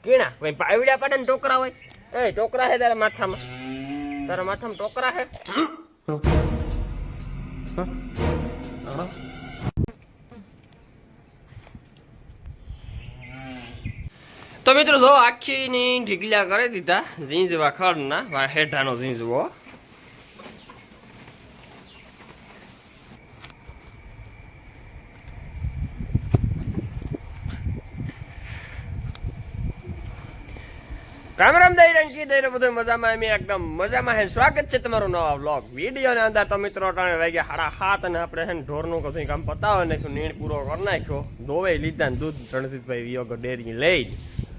કેણા કોઈ પાવડા પાડે ને ટોકરા હોય એ ટોકરા હે તારા માથામાં ટોકરા હે તો મિત્રો જો આખી ની ઢીકલ્યા કરી દીધા ઝીંઝવા ખડના હેઠાનો ઝીંઝવો રામ રામ દઈ રંકી દઈ બધું મજામાં એમ એકદમ મજામાં હે સ્વાગત છે તમારું નવા વ્લોગ વિડીયો ની અંદર તો મિત્રો અટાણે વાગ્યા 7:30 અને આપણે હે ઢોરનું કશું કામ પતાવે નાખ્યું નીણ પૂરો કરી નાખ્યો ધોવાઈ લીધા ને દૂધ રણજીતભાઈ વિયોગ ડેરી લઈ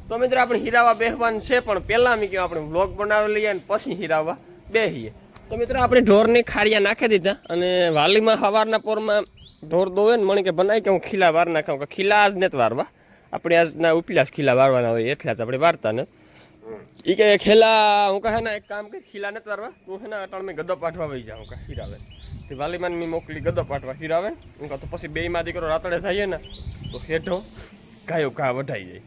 તો મિત્રો આપણે હીરાવા બેહવાનું છે પણ પહેલા મેં કહ્યું આપણે વ્લોગ બનાવી લઈએ અને પછી હીરાવા બેહીએ તો મિત્રો આપણે ઢોરની ખારિયા નાખી દીધા અને વાલીમાં સવારના પોરમાં ઢોર દોવે ને મને કે બનાવી કે હું ખીલા વાર નાખાવ કે ખીલા આજ નથી વારવા આપણે આજના ઉપલાસ ખીલા વારવાના હોય એટલા જ આપણે વારતા ને એ કે ખેલા હું કહે ને એક કામ કે ખીલા નથી વારવા તું હે ને અટાણ મેં ગદો પાઠવા વહી જાઉં કે હીરાવે તે વાલીમાન મેં મોકલી ગદો પાઠવા હીરાવે હું કહું તો પછી બેયમાં દીકરો રાતડે જઈએ ને તો હેઠો ગાયો ઘા વઢાઈ જાય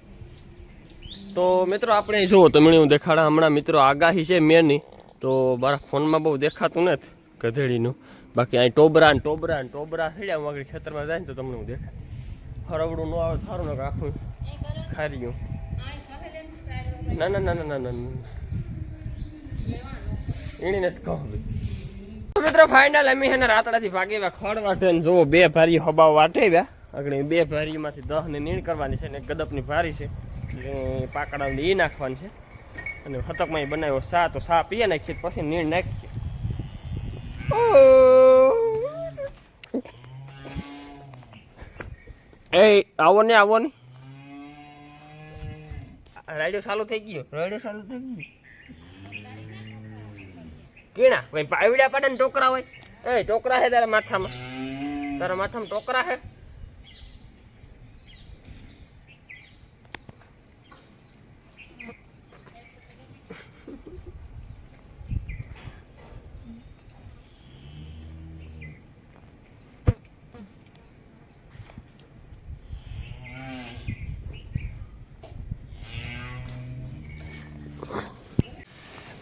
તો મિત્રો આપણે જુઓ તમને હું દેખાડા હમણાં મિત્રો આગાહી છે મેની તો મારા ફોનમાં બહુ દેખાતું નથી ગધેડીનું બાકી અહીં ટોબરા હેડ્યા હું આગળ ખેતરમાં જાય ને તો તમને હું દેખાય હરવડું ન આવે સારું ને આખું ખાર્યું ના એની નથી કહું મિત્રો ફાઇનલ અમે છે ને રાતડાથી ભાગી ખડ વાટે ને જુઓ 2 ભારી હબાવ વાટેવ્યા આગળ 2 ભારીમાંથી 10 ને નીણ કરવાની છે ને ગદપની ભારી છે પાકડા એ નાખવાની છે અને હતકમાં બનાવ્યો સા તો સા પીએ નાખીએ પછી નીણ નાખીએ એ આવો ને રાઈડો ચાલુ થઈ ગયો કેણા કોઈ પાવડા પાડે ને ટોકરા હોય એ ટોકરા હે તારા માથામાં ટોકરા હે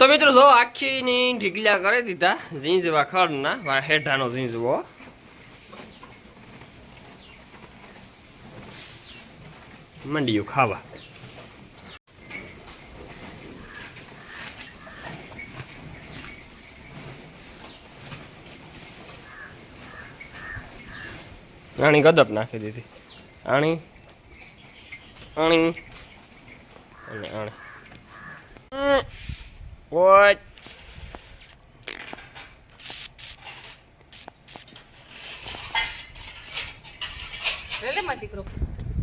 તો મિત્રો જો આખી ની ઢીકલ્યા કરી દીધા ઝીંઝવા ખડના હેઠાનો ઝીંઝવો મંડિયું ખાવા આણી ગદપ નાખી દીધી આણી અને આણી What?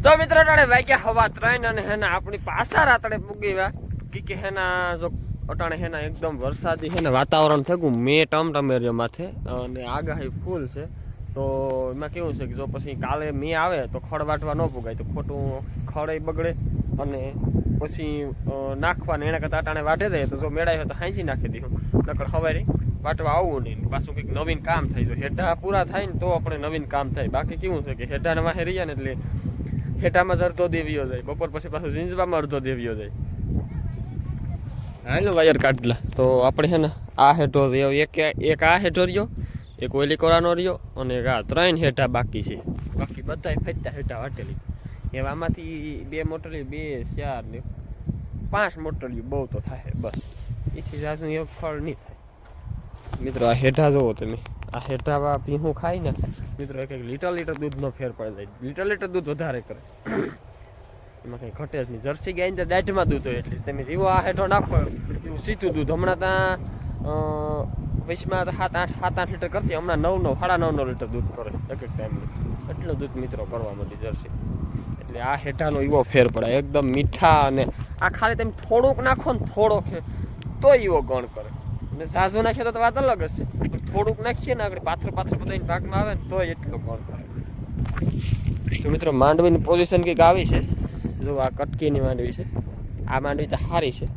તો મિત્રો અટાણે વાગ્યા હવા 3 અને હેના આપણી પાછા રાતડે પૂગી ગયા કે હેના જો અટાણે હેના એકદમ વરસાદી હેને વાતાવરણ થયું મે ટમટમેરિયો માથે અને આગાહી ફૂલ છે તો એમાં કેવું છે કે જો પછી કાલે મે આવે તો ખડ વાટવા ન પુગાય તો ખોટું ખડે બગડે અને પછી નાખવાને એના કરતાં અટાણે વાટે જાય તો જો મેળાય તો હાંસી નાખી દીધું નકર સવારે વાટવા આવવું નહીં પાછું કંઈક નવીન કામ થાય જો હેઠા પૂરા થાય ને તો આપણે નવીન કામ થાય બાકી કેવું છે કે હેઠાના વાહે રહીએ ને એટલે હેઠામાં જ અડધો દેવીઓ જાય બપોર પછી પાછું ઝીંઝવામાં અડધો દેવીઓ જાય હાલો વાયર કાઢલા તો આપણે છે ને આ હેઠો રહ્યો એક આ હેઠો રહ્યો એક ઓલી કોરાનો રહ્યો અને એક આ 3 હેઠા બાકી છે બાકી બધા ફેટતા હેઠા વાટેલી એવામાંથી 2 મોટરી 2 4 ને 5 મોટરીઓ બહુ તો થાય બસ એથી જાજુ એક ફળ નહીં થાય મિત્રો આ હેઠા જોવો તમે આ હેઠા ભીહું ખાય ને મિત્રો એક લીટર દૂધનો ફેર પડે જાય લીટર દૂધ વધારે કરે એમાં કંઈ ઘટે જ નહીં જર્સી ગાય ને દાઢમાં દૂધ હોય એટલે તમે જેવો આ હેઠો નાખો એવું સીધું દૂધ હમણાં ત્યાં વૈશમાં તો 7-8 લીટર કરતી હમણાં 9-9 લીટર દૂધ કરે એક ટાઈમનું એટલું દૂધ મિત્રો કરવા માંડી જર્સી એટલે આ હેઠાનો એવો ફેર પડે એકદમ મીઠા અને આ ખાલી તમે થોડુંક નાખો ને થોડોક તો એવો ગણ કરે અને ઝાઝુ નાખીએ તો વાત અલગ હશે થોડુંક નાખીએ ને આપણે પાથર બધાને ભાગમાં આવે ને તો એટલો ગણ કરે તો મિત્રો માંડવીની પોઝિશન કંઈક આવી છે જો આ કટકીની માંડવી છે આ માંડવી તો સારી છે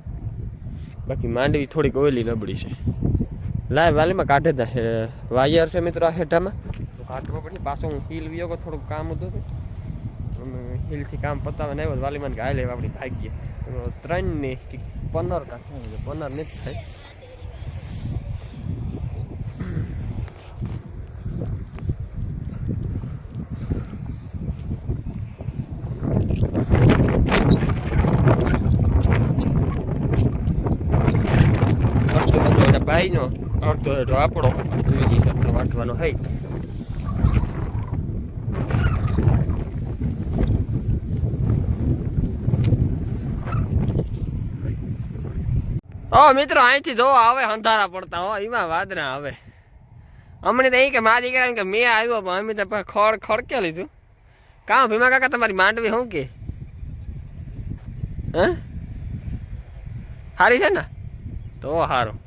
બાકી માંડવી થોડીક ઓઈલી નબળી છે લાય વાલીમાં કાઢે તા વાયર છે મિત્રો આ હેઠામાં તો કાઢવો પડી પાછો હું હીલ વિયો થોડુંક કામ હતું હિલથી કામ પતાવે ને આવ્યો વાલીમાન કે હાલ આપણી ભાગીએ 3 ની 15 કા 15 નથી થાય ભાઈ નો અડધો હેઠો આપણો વાટવાનો હઈ મિત્રો અહીંથી જો આવે અંધારા પડતા હો એમાં વાદરા આવે અમને તો એ કે મારી દીકરા કે મેં આવ્યો પણ અમે તો ખડકે લીધું કામ ભીમા કાકા તમારી માંડવી શું કે હે સારી છે ને તો સારું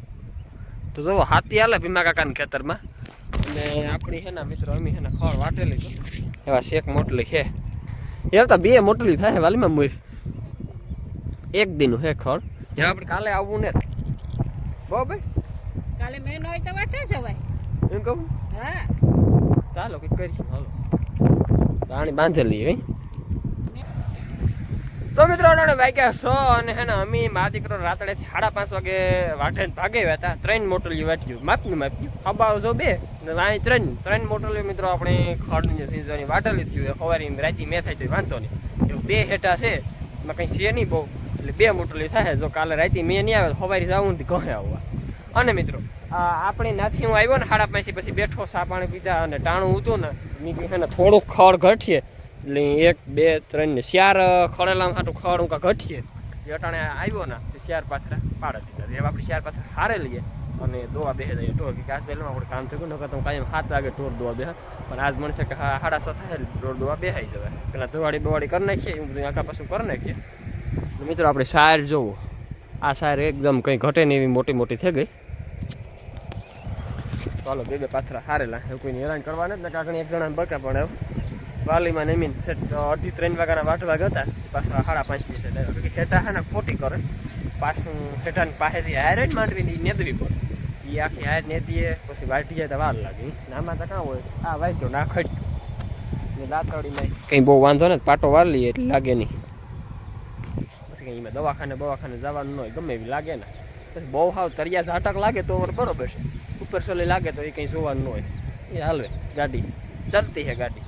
તો જો હાથી હાલે ભીમા કાકાના ખેતરમાં અને આપણી છે ને મિત્રો અમે છે ને ખડ વાટેલી છે એવા શેક મોટલી છે એમ તો 2 મોટલી થાય વાલીમાં મોર એક દિનનું હે ખડ ત્યાં આપણે કાલે આવવું ને ભાઈ કાલે મેં હોય તો વાટે જવાય એમ કહું હા ચાલો કંઈક કરીશું હાલો પાણી બાંધેલી હે તો મિત્રો વાગ્યા 100 અને હે ને અમે મારા દીકરો રાત્રેથી 5:30 વાગે વાટે ભાગ્યા હતા 3 મોટલી વાટ્યું માપ્યું હબાવ જો 2 ને અહીં 3 મોટલી મિત્રો આપણે ખડની સીઝનની વાટેલી થયું સવારે રાતી મેં થાય તો વાંધો નહીં એવું 2 હેઠા છે એમાં કંઈ છે નહીં બહુ એટલે 2 મોટલી થાય જો કાલે રાતે મેં નહીં આવે સવારે જવું ને ઘરે આવવા અને મિત્રો આપણે નાથી હું આવ્યો ને 5:30 પછી બેઠો સા પાણી પીધા અને ટાણું હતું ને મેં ને થોડુંક ખડ ઘટીએ એટલે 1 2 3 ને 4 ખડેલા હાટું ખડ હું ઘટીએ એ અટાણે આવ્યો ને 4 પાથરા પાડે દીધા એવા આપણે 4 પાથરા હારે લઈએ અને દોવા બેસે જઈએ ઢોર કે આજ પહેલાં આપણે કામ થયું નકર તો કાયમ 7 વાગે ઢોર દોવા બેસે પણ આજ મળશે કે 7:30 થાય ઢોર દોવા બેસાઈ જવાય પેલા દોવાડી બવાડી કરી નાખીએ એવું બધું આખા પાછું કરી નાખીએ મિત્રો આપણે સાર જોવો આ સાર એકદમ કંઈ ઘટે નહીં એવી મોટી મોટી થઈ ગઈ ચાલો 2 પાથરા હારેલા એવું કોઈને હેરાન કરવા નથી ને કાકણી એક જણા બકા પણ વાલીમાં નમીન સેટ 2:30-3 વાગ્યાના વાટવા હતા પાછા 5:30 છે ખેટા છે ને ખોટી કરે પાછું ખેટાની પાસેથી હારે જ માંડવી નેદવી પડે એ આખી હાર નેદીએ પછી વાટી જાય તો વાર લાગે નામાં તો કાં હોય આ વાટ્યો ના ખટ્યું લાતડીમાં કંઈ બહુ વાંધો ને પાટો વાર લઈએ એટલે લાગે નહીં પછી કંઈ એમાં દવાખાને જવાનું ન હોય ગમે એવી લાગે ને પછી બહુ હાવ તરિયા ઝાટક લાગે તો બરોબર છે ઉપર સોલી લાગે તો એ કંઈ જોવાનું ન હોય એ હાલવે ગાડી ચાલતી છે ગાડી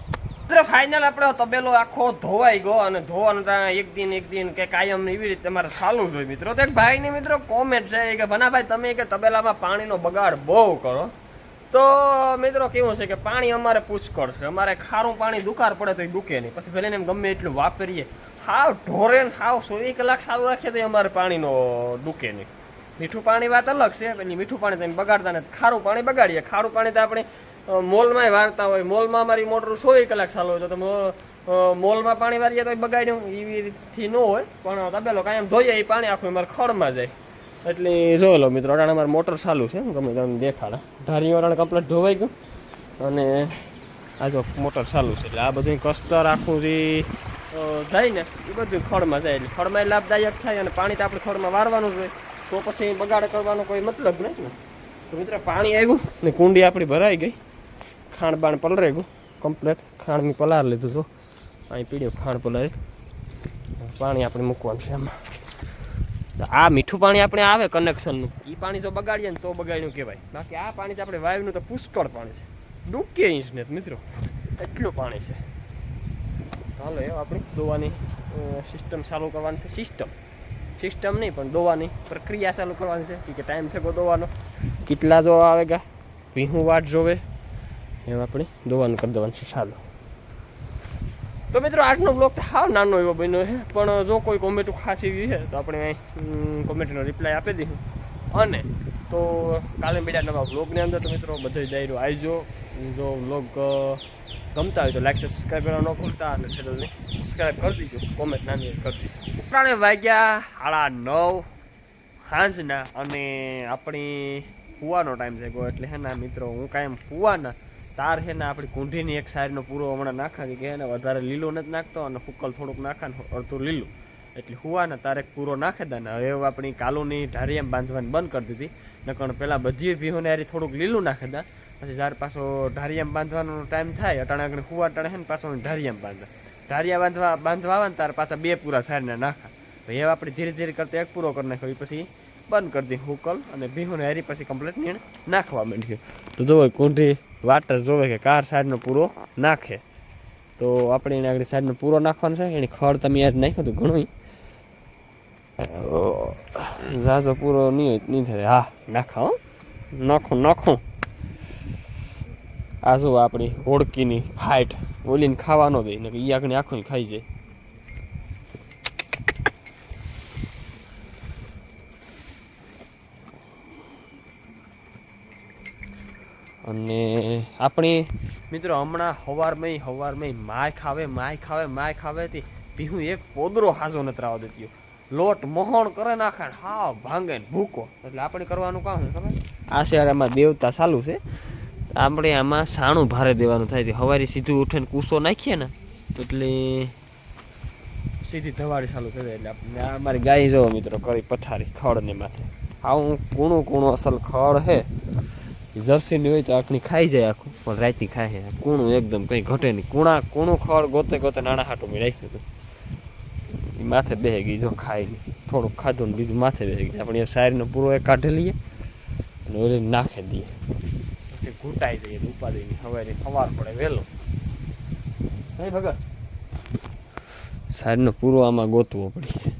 ફાઇનલ આપણો તબેલો આખો ધોવાઈ ગયો અને ધોવાનું એક દિન કે કાયમ એવી રીતે તમારે ચાલુ જ હોય મિત્રો તો એક ભાઈની મિત્રો કોમેન્ટ છે કે ભનાભાઈ તમે કે તબેલામાં પાણીનો બગાડ બહુ કરો તો મિત્રો કેવું છે કે પાણી અમારે પુષ્કળ છે અમારે ખારું પાણી દુકાર પડે તો એ દુકે નહીં પછી ભલે એમ ગમે એટલું વાપરીએ હાવ ઢોરે હાવ 100 કલાક ચાલુ રાખીએ તો અમારે પાણીનો દુકે નહીં મીઠું પાણી વાત અલગ છે પેલી મીઠું પાણી તમે બગાડતા નથી ખારું પાણી બગાડીએ ખારું પાણી તો આપણે મોલમાં વાળતા હોય મોલમાં અમારી મોટર 100 કલાક ચાલુ હોય તો તમે મોલમાં પાણી વાળીએ તો બગાડ્યું એવી રીતથી ન હોય પણ તબેલો કાંઈ એમ ધોઈએ એ પાણી આખું અમારે ખડમાં જાય એટલે જોઈ લો મિત્રો અટાણે અમારે મોટર ચાલુ છે ગમે તમે દેખાડા ઢારી અટાણે કમ્પ્લેટ ધોવાઈ ગયું અને આ જો મોટર ચાલુ છે એટલે આ બધું કસ્તર આખું જે જાય ને એ બધું ખડમાં જાય એટલે ખડમાં લાભદાયક થાય અને પાણી તો આપણે ખડમાં વારવાનું જ હોય તો પછી બગાડ કરવાનો કોઈ મતલબ નથી ને તો મિત્રો પાણી આવ્યું ને કુંડી આપણી ભરાઈ ગઈ ખાંડ બાણ પલરાઈ ગયું કમ્પ્લેટ ખાંડ મેં પલાર લીધું હતું અહીં પીડ્યું ખાંડ પલારી પાણી આપણે મૂકવાનું છે એમાં તો આ મીઠું પાણી આપણે આવે કનેક્શનનું એ પાણી જો બગાડીએ ને તો બગાડ્યું કહેવાય બાકી આ પાણી તો આપણે વાયુનું તો પુષ્કળ પાણી છે ડૂકે ઇંચ ને મિત્રો એટલું પાણી છે હાલો એ આપણી દોવાની સિસ્ટમ ચાલુ કરવાની છે સિસ્ટમ નહીં પણ દોવાની પ્રક્રિયા ચાલુ કરવાની છે કે ટાઈમ છે દોવાનો કેટલા જો આવે ગા ભીહું વાટ જોવે એમ આપણે દોવાનું કરી દેવાનું છે ચાલો તો મિત્રો આજનો બ્લોગ તો હાવ નાનો એવો બન્યો છે પણ જો કોઈ કોમેન્ટ ખાસ એવી છે તો આપણે કોમેન્ટનો રિપ્લાય આપી દઈશું અને તો કાલે બીજા નવા બ્લોગની અંદર તો મિત્રો બધો દાયરો આવજો જો બ્લોગ ગમતા હોય તો લાઈક સબસ્ક્રાઈબ કરવા ન ભૂલતા અને ચેનલને સબસ્ક્રાઈબ કરી દીજો કોમેન્ટ નાની કરી દીજો ત્રણે વાગ્યા 9:30 સાંજના અને આપણી કૂવાનો ટાઈમ થઈ ગયો એટલે હે ને મિત્રો હું કાયમ કૂવાના તાર છે ને આપણી કુંઢીની એક સાઈડનો પૂરો હમણાં નાખા કે એને વધારે લીલો નથી નાખતો અને ફૂકલ થોડુંક નાખા ને અડધું લીલું એટલે હુવાના તારે પૂરો નાખે દે ને હવે આપણી કાલુની ઢારી એમ બાંધવાની બંધ કરી દીધી નકર પહેલાં બધી ભીહોને હારી થોડુંક લીલું નાખે દા પછી જ્યારે પાછો ઢારિયામાં બાંધવાનો ટાઈમ થાય અટાણે આગળ કુવા ટાણે છે ને પાછો ઢારિયામાં બાંધવા બાંધવા આવે ને ત્યારે પાછા 2 પૂરા સાઈડના નાખા તો એ આપણે ધીરે ધીરે કરતા 1 પૂરો કરી નાખ્યો પછી બંધ કરી દી હુકલ અને ભીહુને હારી પછી કમ્પ્લીટ નીણ નાખવા માંડ્યો તો જોવે કુંઢી વાટર જોવે કે કાર સાઈડનો પૂરો નાખે તો આપણે એને આગળ સાઈડનો પૂરો નાખવાનો છે એની ખડ તમે યાદ નાખ્યું હતું ઘણું ઝાઝો પૂરો નહીં થાય હા નાખા નાખું આ જો આપણી હોડકીની ફાઇટ ઓલીને ખાવા ન દે ને એ આગળ આખું ખાઈ જાય અને આપણી મિત્રો હમણાં હવારમાં માય ખાવે તે ભીહું એક પોદરો હાજો નથી રાવ દેતી લોટ મોહણ કરે નાખે હા ભાંગે ને ભૂકો એટલે આપણે કરવાનું કામ છે ખબર આ શહેરમાં દેવતા ચાલુ છે આપણે આમાં સાણું ભારે દેવાનું થાય હવારે સીધું ઉઠીને કૂસો નાખીએ ને એટલે સીધી ધવાડી ચાલુ થઈ જાય એટલે આપણે અમારી ગાય જવો મિત્રો કરી પથારી ખડને માથે આવું કૂણું અસલ ખડ હે જર્સીની હોય તો આખની ખાઈ જાય આખું પણ રાતની ખાય છે કૂણું એકદમ કંઈ ઘટે નહીં કૂણું ખડ ગોતે નાના હાટું મેં રાખ્યું હતું એ માથે બેસી ગઈ જો ખાઈ ગઈ થોડુંક ખાધું ને બીજું માથે બેસી ગઈ આપણે શાયરીનો પૂરો એક કાઢી લઈએ અને ઓલી નાખી દઈએ પછી ઘૂંટાઈ જઈએ ઉપાડીને સવાર પડે વહેલો નહીં ભગત શાયરીનો પૂરો આમાં ગોતવો પડીએ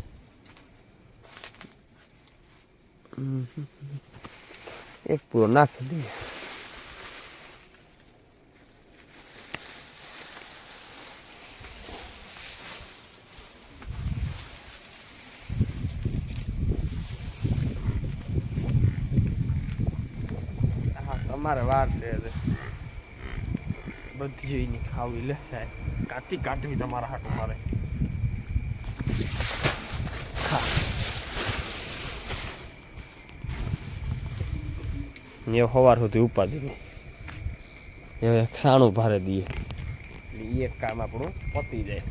એક પૂરો નાખી દઈએ તમારે વાર છે બધી જોઈને ખાવી લે સાહેબ કાઢવી તમારા હાટું મારે એ સવાર સુધી ઉપાડી એ સાણું ભારે દઈએ એટલે એક કામ આપણું પતી જાય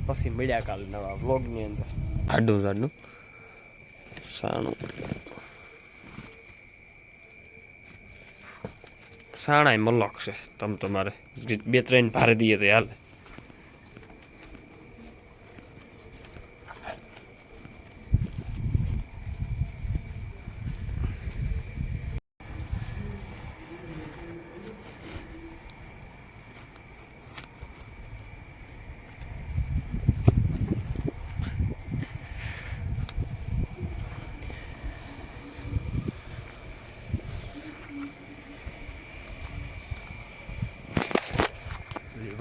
પછી મળ્યા કાલ નવા વ્લોગની અંદર જાડું સાણું સાણાય મલક છે તમારે 2-3 ભારે દઈએ તો હાલે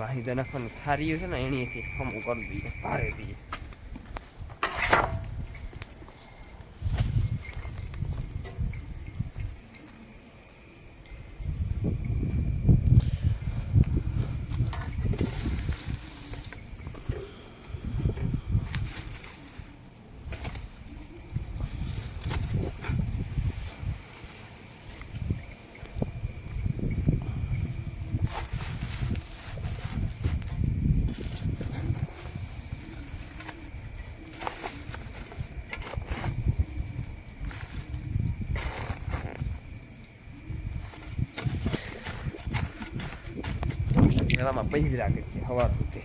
વાહિદા નાખવાનું થારીયું છે ને એણીથી હમું કરી દઈએ ભારે દઈએ એવામાં પૈસા રાખે છે સવાર સુધી